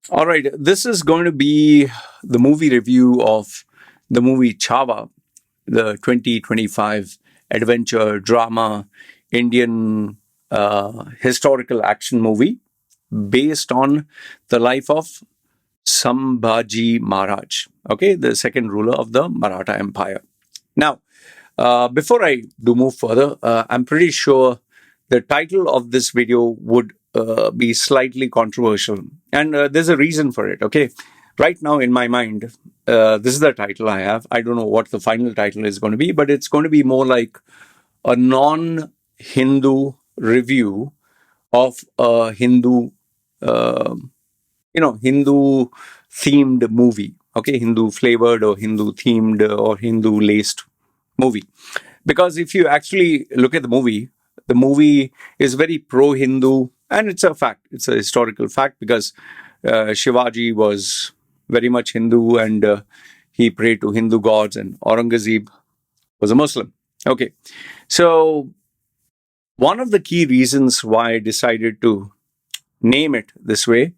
All right, this is going to be the movie review of the movie Chhaava, the 2025 adventure drama Indian historical action movie based on the life of Sambhaji Maharaj, okay, the second ruler of the Maratha Empire. Now, before I do move further, I'm pretty sure the title of this video would be slightly controversial, and there's a reason for it. Okay, right now in my mind, this is the title I have. I don't know what the final title is going to be, but it's going to be more like a non-Hindu review of a uh, Hindu themed movie. Okay, Hindu flavored or Hindu themed or Hindu laced movie. Because if you actually look at the movie is very pro Hindu, and it's a fact, it's a historical fact because Shivaji was very much Hindu and he prayed to Hindu gods, and Aurangzeb was a Muslim. Okay, so one of the key reasons why I decided to name it this way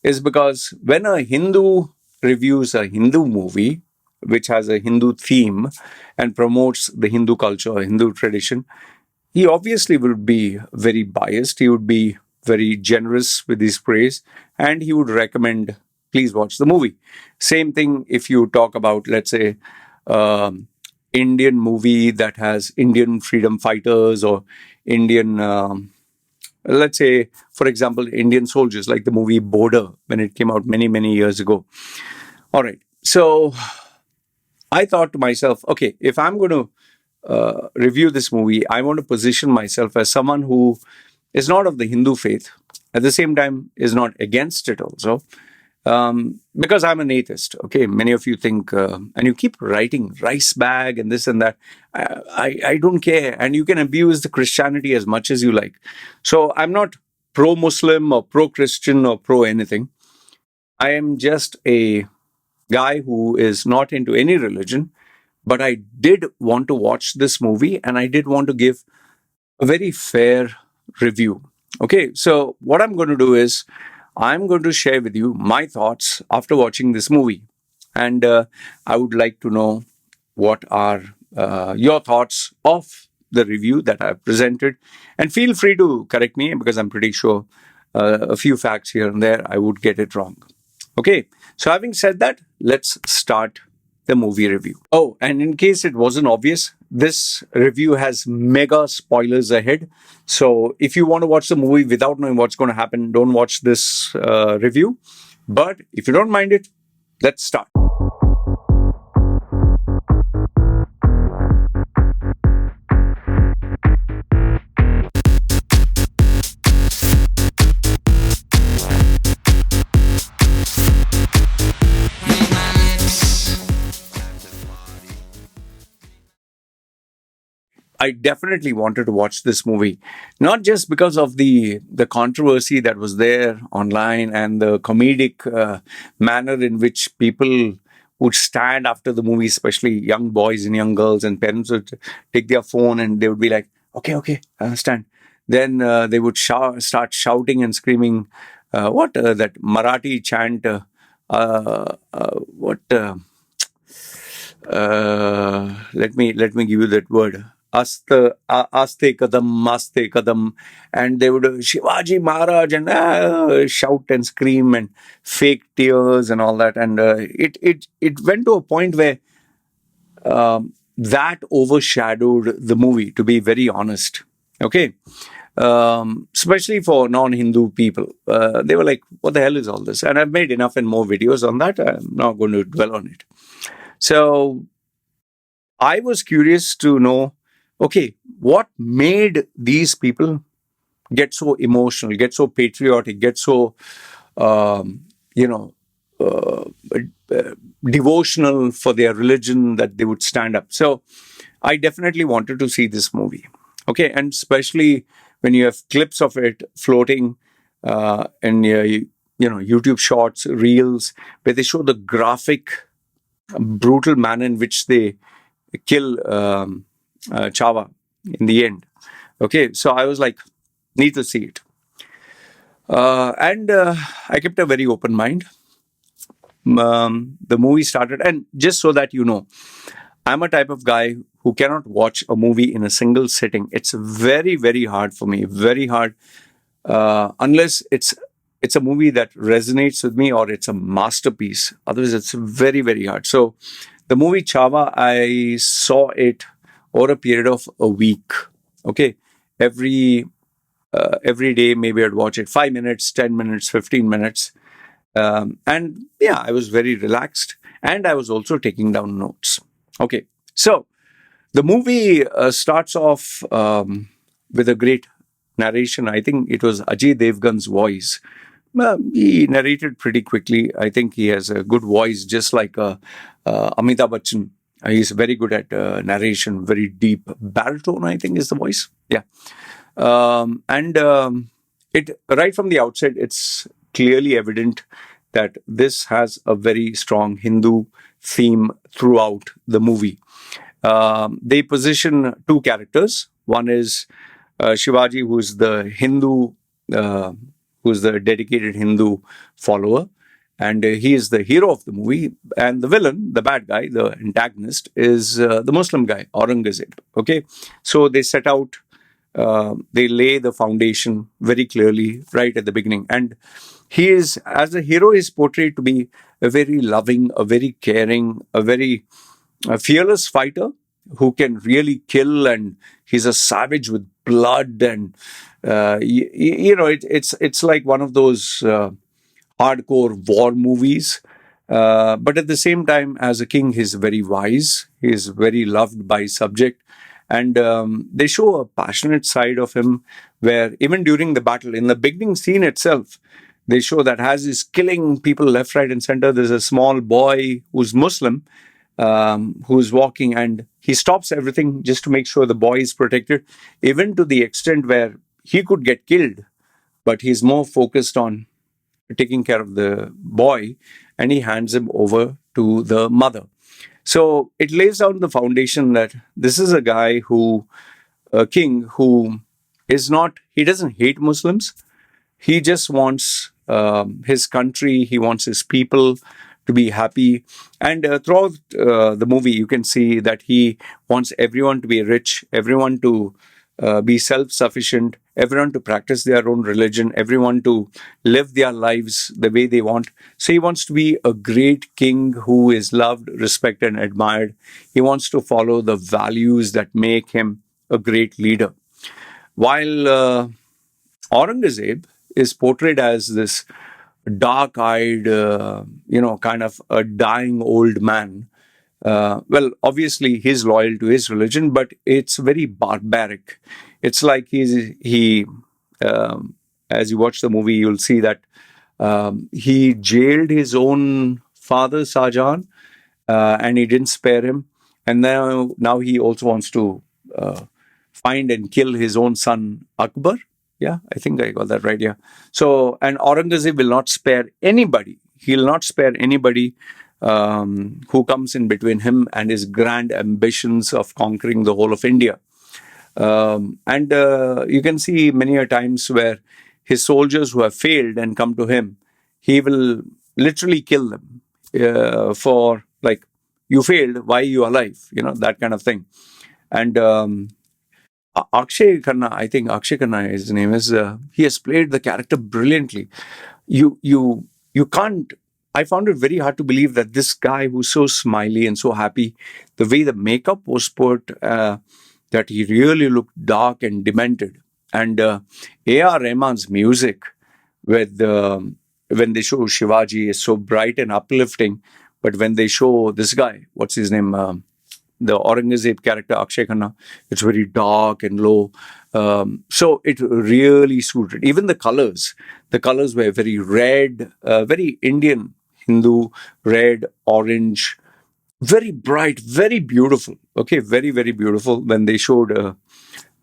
is because when a Hindu reviews a Hindu movie, which has a Hindu theme and promotes the Hindu culture, Hindu tradition, he obviously would be very biased. He would be very generous with his praise and he would recommend, please watch the movie. Same thing if you talk about, let's say, Indian movie that has Indian freedom fighters or Indian let's say, for example, Indian soldiers, like the movie Border when it came out many, many years ago. All right. So I thought to myself, okay, if I'm going to review this movie, I want to position myself as someone who is not of the Hindu faith, at the same time, is not against it also. Because I'm an atheist, okay. Many of you think, and you keep writing rice bag and this and that. I don't care, and you can abuse the Christianity as much as you like. So I'm not pro Muslim or pro Christian or pro anything. I am just a guy who is not into any religion, but I did want to watch this movie and I did want to give a very fair review. Okay, so what I'm going to do is I'm going to share with you my thoughts after watching this movie. And I would like to know what are your thoughts of the review that I've presented. And feel free to correct me because I'm pretty sure a few facts here and there I would get it wrong. Okay, so having said that, let's start the movie review. Oh, and in case it wasn't obvious, this review has mega spoilers ahead. So if you want to watch the movie without knowing what's going to happen, don't watch this review. But if you don't mind it, let's start. I definitely wanted to watch this movie, not just because of the controversy that was there online and the comedic manner in which people would stand after the movie, especially young boys and young girls, and parents would take their phone and they would be like, "Okay, okay, I understand." Then they would start shouting and screaming, "What that Marathi chant? What?" Let me give you that word. Aste kadam, maste kadam, and they would Shivaji Maharaj and shout and scream and fake tears and all that, and it went to a point where that overshadowed the movie. To be very honest, okay, especially for non-Hindu people, they were like, "What the hell is all this?" And I've made enough and more videos on that. I'm not going to dwell on it. So I was curious to know, okay, what made these people get so emotional, get so patriotic, get so, you know, uh, devotional for their religion that they would stand up. So I definitely wanted to see this movie. Okay, and especially when you have clips of it floating in YouTube shorts, reels, where they show the graphic, brutal manner in which they kill Chhaava in the end. Okay, so I was like, need to see it. And I kept a very open mind. The movie started, and just so that you know, I'm a type of guy who cannot watch a movie in a single sitting. It's very, very hard for me. Very hard, unless it's a movie that resonates with me or it's a masterpiece. Otherwise, it's very, very hard. So, the movie Chhaava, I saw it over a period of a week. Okay, every every day, maybe I'd watch it 5 minutes, 10 minutes, 15 minutes, and yeah, I was very relaxed, and I was also taking down notes. Okay, so the movie starts off with a great narration. I think it was Ajay Devgan's voice. He narrated pretty quickly. I think he has a good voice, just like Amitabh Bachchan. He's very good at narration, very deep baritone, I think is the voice. Yeah. And it right from the outset, it's clearly evident that this has a very strong Hindu theme throughout the movie. They position two characters. One is Shivaji, who's the Hindu, uh, who's the dedicated Hindu follower, and he is the hero of the movie. And the villain, the bad guy, the antagonist, is the Muslim guy, Aurangzeb. Okay, so they set out. They lay the foundation very clearly right at the beginning, and he is, as a hero, is portrayed to be a very loving, a very caring, a fearless fighter who can really kill, and he's a savage with blood, and it's like one of those hardcore war movies. But at the same time, as a king, he's very wise. He is very loved by his subject, and they show a passionate side of him, where even during the battle, in the beginning scene itself, they show that as he's killing people left, right, and center, there's a small boy who's Muslim, who's walking, and he stops everything just to make sure the boy is protected, even to the extent where he could get killed, but he's more focused on taking care of the boy, and he hands him over to the mother. So it lays down the foundation that this is a guy who, a king who is not, he doesn't hate Muslims. He just wants his country, he wants his people to be happy. And throughout the movie, you can see that he wants everyone to be rich, everyone to be self sufficient, everyone to practice their own religion, everyone to live their lives the way they want. So he wants to be a great king who is loved, respected, and admired. He wants to follow the values that make him a great leader. While Aurangzeb is portrayed as this dark eyed, kind of a dying old man. Well, obviously, he's loyal to his religion, but it's very barbaric. It's like as you watch the movie, you'll see that he jailed his own father, Shahjahan, and he didn't spare him. And now he also wants to find and kill his own son, Akbar. Yeah, I think I got that right. Yeah. So, and Aurangzeb will not spare anybody. He'll not spare anybody who comes in between him and his grand ambitions of conquering the whole of India. And you can see many a times where his soldiers who have failed and come to him, he will literally kill them for, like, you failed, why are you alive? That kind of thing. And Akshay Khanna, I think Akshay Khanna, his name is. He has played the character brilliantly. You can't. I found it very hard to believe that this guy who's so smiley and so happy, the way the makeup was put, that he really looked dark and demented. And A.R. Rahman's music, with when they show Shivaji, is so bright and uplifting, but when they show this guy, what's his name? The Aurangzeb character, Akshay Khanna, it's very dark and low. So it really suited. Even the colors were very red, very Indian Hindu, red, orange, very bright, very beautiful. Okay, very, very beautiful when they showed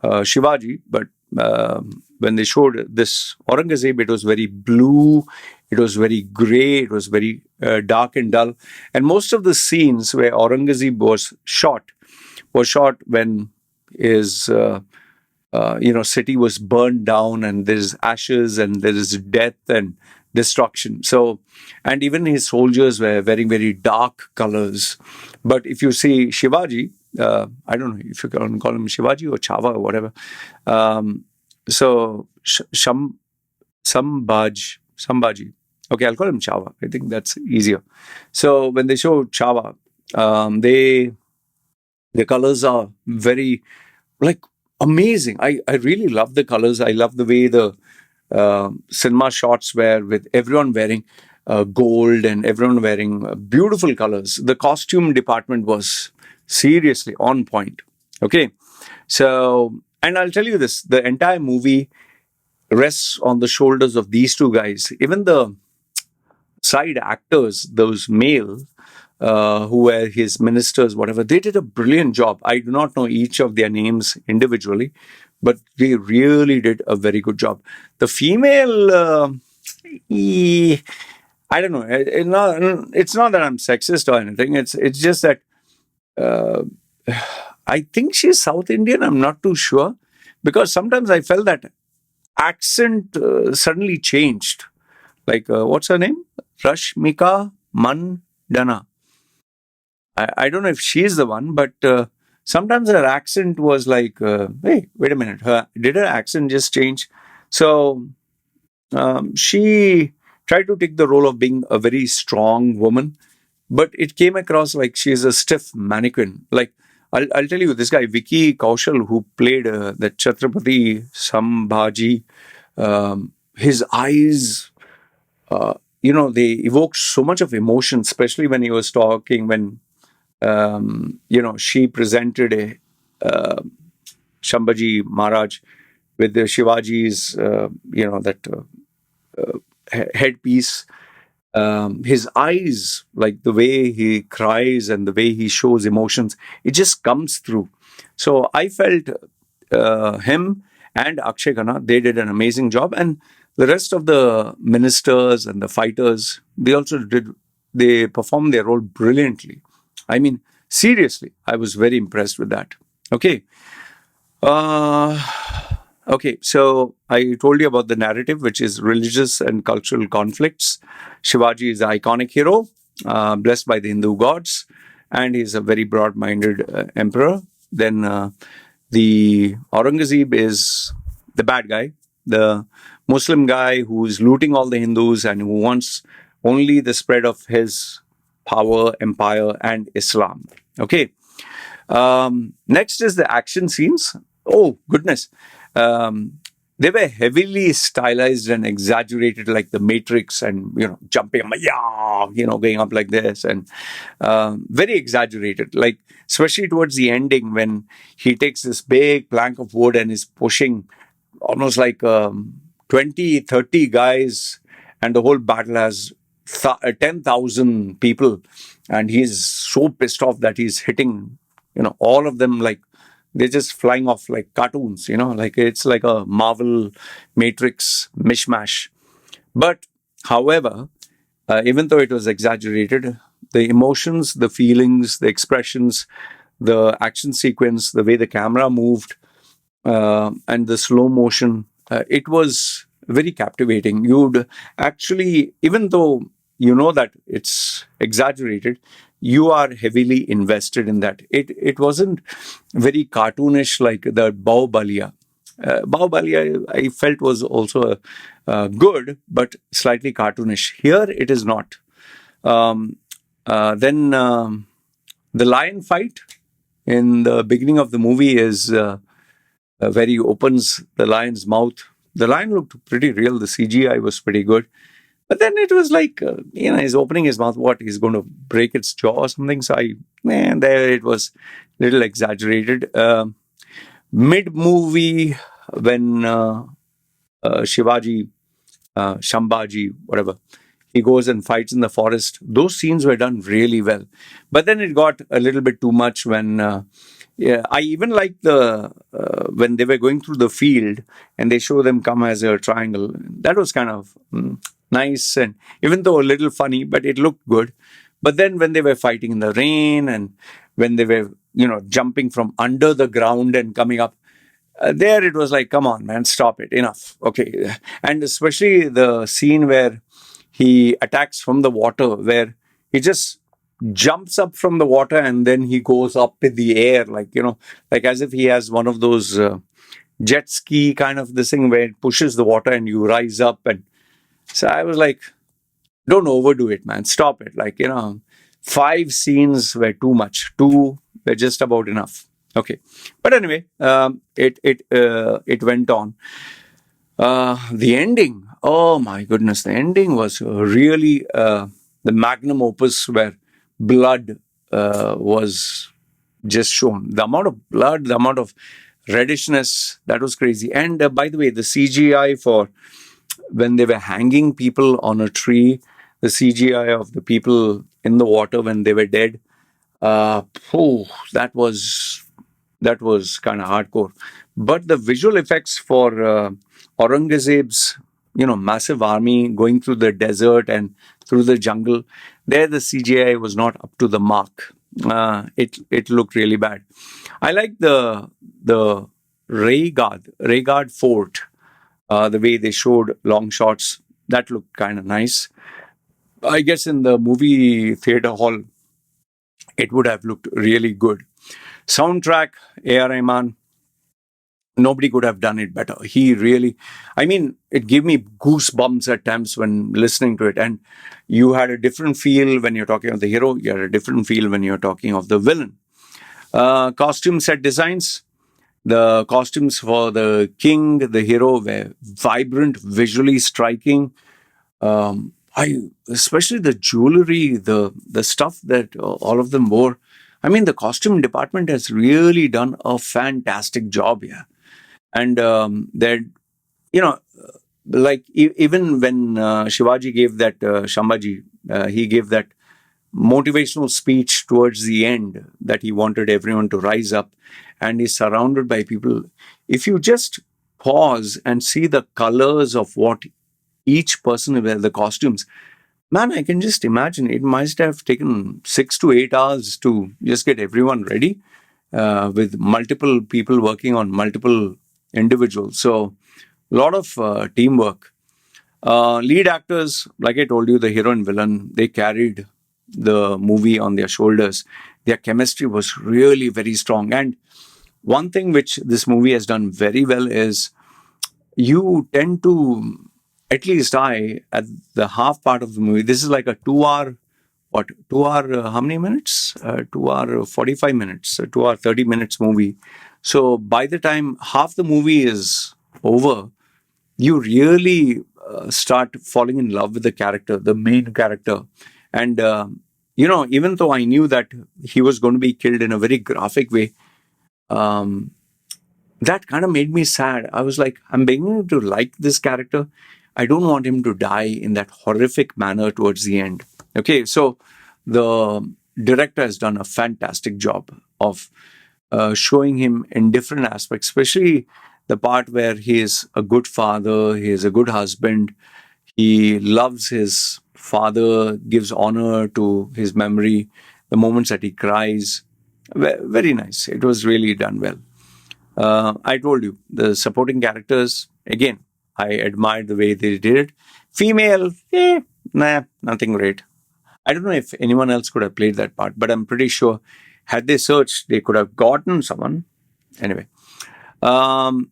Shivaji, but when they showed this Aurangzeb, it was very blue, it was very grey, it was very dark and dull. And most of the scenes where Aurangzeb was shot when his city was burned down and there's ashes and there is death and destruction. So, and even his soldiers were wearing very dark colors. But if you see Shivaji, I don't know if you can call him Shivaji or Chhaava or whatever. So, Sambhaji. Okay, I'll call him Chhaava. I think that's easier. So when they show Chhaava, the colors are very like amazing. I really love the colors. I love the way the cinema shots were with everyone wearing gold and everyone wearing beautiful colors. The costume department was seriously on point. Okay, so and I'll tell you this: the entire movie rests on the shoulders of these two guys. Even the side actors, those male, who were his ministers, whatever, they did a brilliant job. I do not know each of their names individually, but they really did a very good job. The female, I don't know. It's not that I'm sexist or anything. It's just that I think she's South Indian. I'm not too sure because sometimes I felt that accent suddenly changed. Like, what's her name? Rashmika Mandana. I don't know if she's the one, but sometimes her accent was like, hey, wait a minute. Did her accent just change? So she tried to take the role of being a very strong woman, but it came across like she's a stiff mannequin. Like, I'll tell you, this guy, Vicky Kaushal, who played the Chhatrapati Shivaji, his eyes, they evoked so much of emotion, especially when he was talking, when, she presented Shambhaji Maharaj with the Shivaji's, headpiece. His eyes, like the way he cries and the way he shows emotions, it just comes through. So I felt him and Akshay Khanna, they did an amazing job. And the rest of the ministers and the fighters, they performed their role brilliantly. I mean, seriously, I was very impressed with that. Okay. Okay, so I told you about the narrative, which is religious and cultural conflicts. Shivaji is the iconic hero, blessed by the Hindu gods, and he's a very broad-minded emperor. Then the Aurangzeb is the bad guy, the Muslim guy who's looting all the Hindus and who wants only the spread of his power, empire, and Islam. Okay. Next is the action scenes. Oh, goodness. They were heavily stylized and exaggerated, like the Matrix, and jumping, going up like this, and very exaggerated. Like especially towards the ending when he takes this big plank of wood and is pushing almost like 20, 30 guys, and the whole battle has 10,000 people, and he's so pissed off that he's hitting, all of them like. They're just flying off like cartoons, like it's like a Marvel Matrix mishmash. But, however, even though it was exaggerated, the emotions, the feelings, the expressions, the action sequence, the way the camera moved, and the slow motion, it was very captivating. You'd actually, even though you know that it's exaggerated, you are heavily invested in that. It wasn't very cartoonish like the Bahubalia. Bahubalia, I felt, was also good, but slightly cartoonish. Here, it is not. Then the lion fight in the beginning of the movie is where he opens the lion's mouth. The lion looked pretty real. The CGI was pretty good. But then it was like, he's opening his mouth. What? He's going to break its jaw or something. So there it was a little exaggerated. Mid-movie, when Shivaji, Shambhaji, whatever, he goes and fights in the forest. Those scenes were done really well. But then it got a little bit too much when... I even liked when they were going through the field and they show them come as a triangle. That was kind of nice, and even though a little funny, but it looked good. But then when they were fighting in the rain and when they were, jumping from under the ground and coming up, There it was like, come on, man, stop it, enough. Okay. And especially the scene where he attacks from the water, where he just jumps up from the water and then he goes up in the air, like, like as if he has one of those jet ski kind of this thing where it pushes the water and you rise up. And so I was like, don't overdo it, man. Stop it. Like, five scenes were too much. Two were just about enough. Okay. But anyway, it went on. The ending, oh my goodness, the ending was really the magnum opus where blood was just shown. The amount of blood, the amount of reddishness, that was crazy. And by the way, the CGI for when they were hanging people on a tree, the CGI of the people in the water when they were dead, uh, oh, that was kind of hardcore. But the visual effects for Aurangzeb's, massive army going through the desert and through the jungle, there the CGI was not up to the mark. It looked really bad. I like the Raigad Fort, the way they showed long shots. That looked kind of nice. I guess in the movie theater hall, it would have looked really good. Soundtrack, A.R. Rahman, nobody could have done it better. He really, I mean, it gave me goosebumps at times when listening to it. And you had a different feel when you're talking of the hero, you had a different feel when you're talking of the villain. Costume set designs, the costumes for the king, the hero were vibrant, visually striking. I especially the jewelry, the stuff that all of them wore. I mean, the costume department has really done a fantastic job here. And they're, you know, like even when Shivaji gave that Shambhaji, he gave that motivational speech towards the end that he wanted everyone to rise up, and he's surrounded by people. If you just pause and see the colors of what each person wear, the costumes, man, I can just imagine it must have taken 6 to 8 hours to just get everyone ready, with multiple people working on multiple individuals. So, a lot of teamwork. Lead actors, like I told you, the hero and villain, they carried the movie on their shoulders. Their chemistry was really very strong. And one thing which this movie has done very well is you tend to, at least I, at the half part of the movie, this is like a 2 hour, what, 2 hour, how many minutes? 2 hour, 45 minutes, 2 hour, 30 minutes movie. So by the time half the movie is over, you really start falling in love with the character, the main character. And, even though I knew that he was going to be killed in a very graphic way, um, that kind of made me sad. I was like, I'm beginning to like this character. I don't want him to die in that horrific manner towards the end. Okay, so the director has done a fantastic job of showing him in different aspects, especially the part where he is a good father, he is a good husband, he loves his father, gives honor to his memory, the moments that he cries. Very nice. It was really done well. I told you, the supporting characters, again, I admired the way they did it. Female, nah, nothing great. I don't know if anyone else could have played that part, but I'm pretty sure had they searched, they could have gotten someone. Anyway, um,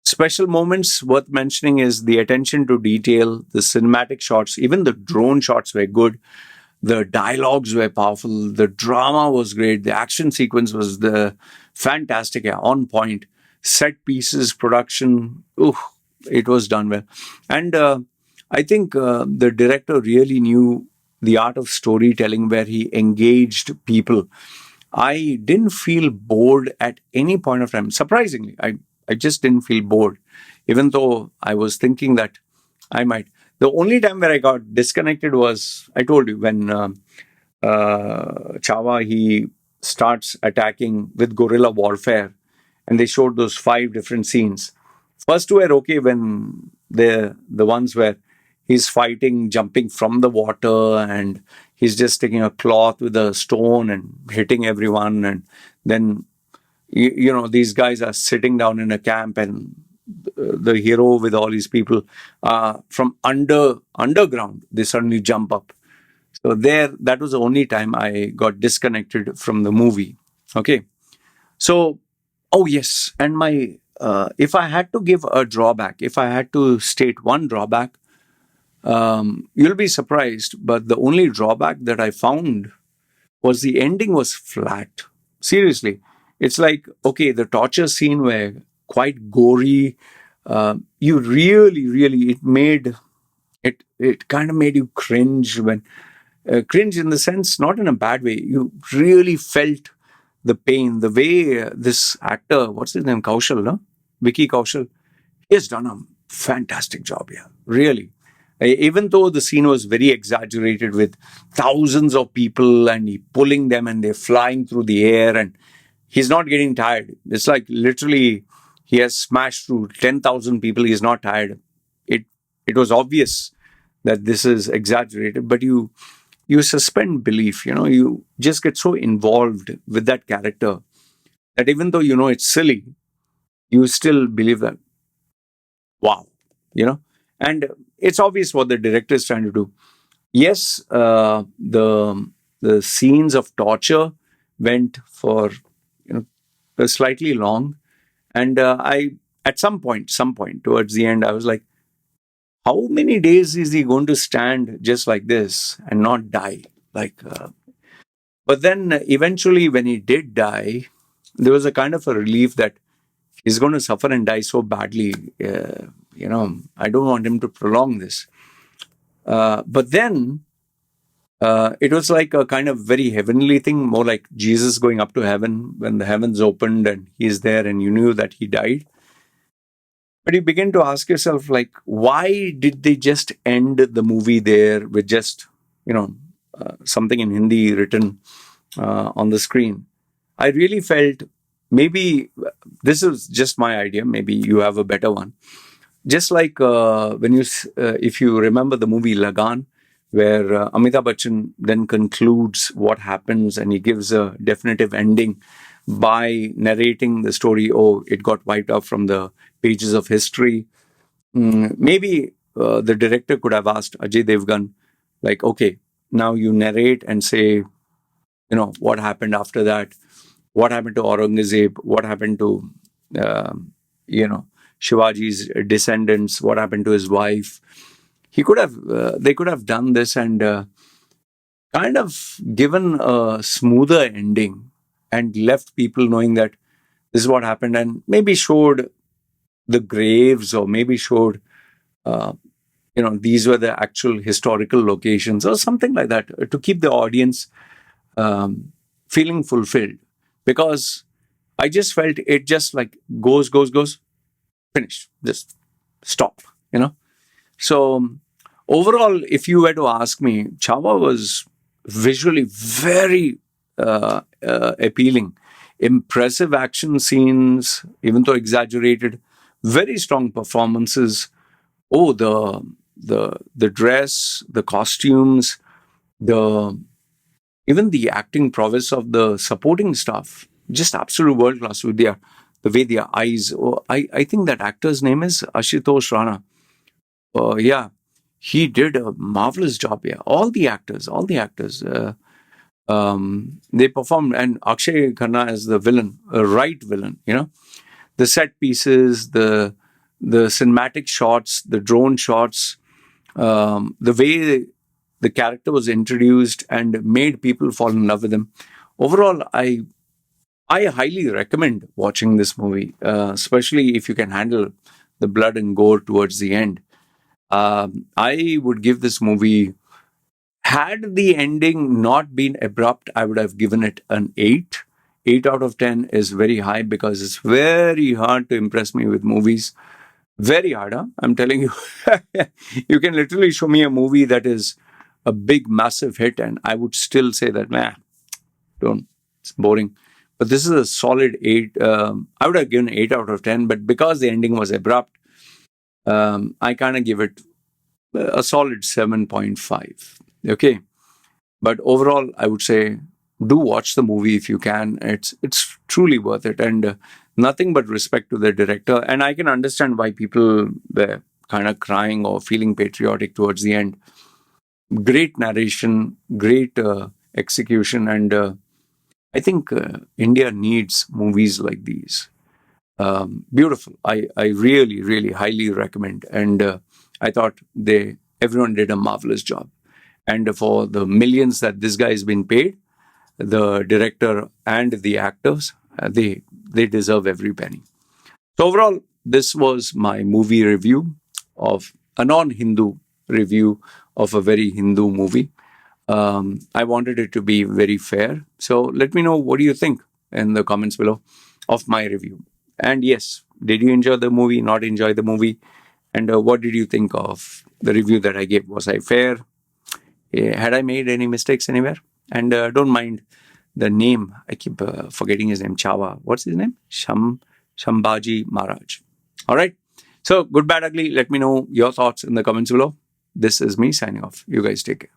special moments worth mentioning is the attention to detail, the cinematic shots, even the drone shots were good. The dialogues were powerful. The drama was great. The action sequence was the fantastic, yeah, on point. Set pieces, production, ooh, it was done well. And I think the director really knew the art of storytelling where he engaged people. I didn't feel bored at any point of time. Surprisingly, I just didn't feel bored, even though I was thinking that I might. The only time where I got disconnected was, I told you, when Chhaava, he starts attacking with guerrilla warfare, and they showed those five different scenes. First two were okay when the ones where he's fighting, jumping from the water, and he's just taking a cloth with a stone and hitting everyone, and then these guys are sitting down in a camp, and the hero with all these people from underground, they suddenly jump up. So that was the only time I got disconnected from the movie. Okay. So, oh yes, and my if I had to give a drawback, if I had to state one drawback, you'll be surprised, but the only drawback that I found was the ending was flat. Seriously, it's like, okay, the torture scene were quite gory. You really, really, it kind of made you cringe when cringe in the sense, not in a bad way. You really felt the pain, the way this actor, what's his name, Kaushal, no? Vicky Kaushal, he has done a fantastic job here, really. Even though the scene was very exaggerated with thousands of people and he pulling them and they're flying through the air and he's not getting tired. It's like literally he has smashed through 10,000 people. He's not tired. It it was obvious that this is exaggerated, but you suspend belief. You just get so involved with that character that even though it's silly, you still believe that, wow, you know and it's obvious what the director is trying to do. Yes, the scenes of torture went for slightly long, and I at some point towards the end I was like, how many days is he going to stand just like this and not die? Like, but then eventually, when he did die, there was a kind of a relief that he's going to suffer and die so badly. I don't want him to prolong this. But then it was like a kind of very heavenly thing, more like Jesus going up to heaven when the heavens opened and he's there and you knew that he died. But you begin to ask yourself, like, why did they just end the movie there with just, something in Hindi written on the screen? I really felt maybe this is just my idea. Maybe you have a better one. Just like if you remember the movie Lagan, where Amitabh Bachchan then concludes what happens and he gives a definitive ending by narrating the story. Oh, it got wiped out from the pages of history. Maybe the director could have asked Ajay Devgan, like, okay, now you narrate and say, what happened after that, what happened to Aurangzeb, what happened to, you know, Shivaji's descendants, what happened to his wife. They could have done this and kind of given a smoother ending and left people knowing that this is what happened, and maybe showed the graves or maybe showed, uh, these were the actual historical locations or something like that to keep the audience feeling fulfilled. Because I just felt it just like goes, finish, just stop, So overall, if you were to ask me, Chhaava was visually very appealing. Impressive action scenes, even though exaggerated, very strong performances. Oh, the dress, the costumes, the even the acting prowess of the supporting staff, just absolute world class with the way their eyes. Oh, I think that actor's name is Ashutosh Rana. Yeah, he did a marvelous job. Yeah, all the actors, they performed, and Akshay Khanna as the villain, a right villain. The set pieces, the cinematic shots, the drone shots, the way the character was introduced and made people fall in love with him. Overall, I highly recommend watching this movie, especially if you can handle the blood and gore towards the end. I would give this movie, had the ending not been abrupt, I would have given it an 8. 8 out of 10 is very high because it's very hard to impress me with movies. Very hard, huh? I'm telling you. You can literally show me a movie that is a big, massive hit, and I would still say that, nah, don't, it's boring. But this is a solid 8. I would have given 8 out of 10, but because the ending was abrupt, I kind of give it a solid 7.5. Okay. But overall, I would say do watch the movie if you can. It's truly worth it, and nothing but respect to the director. And I can understand why people were kind of crying or feeling patriotic towards the end. Great narration, great execution, and I think India needs movies like these. Beautiful. I really, really highly recommend. And I thought everyone did a marvelous job. And for the millions that this guy has been paid, the director and the actors, they deserve every penny. So overall, this was my movie review of a non-Hindu review of a very Hindu movie. I wanted it to be very fair. So let me know, what do you think in the comments below of my review. And yes, did you enjoy the movie, not enjoy the movie? And what did you think of the review that I gave? Was I fair? Had I made any mistakes anywhere? And don't mind the name. I keep forgetting his name. Chhaava. What's his name? Shambhaji Maharaj. All right. So, good, bad, ugly. Let me know your thoughts in the comments below. This is me signing off. You guys take care.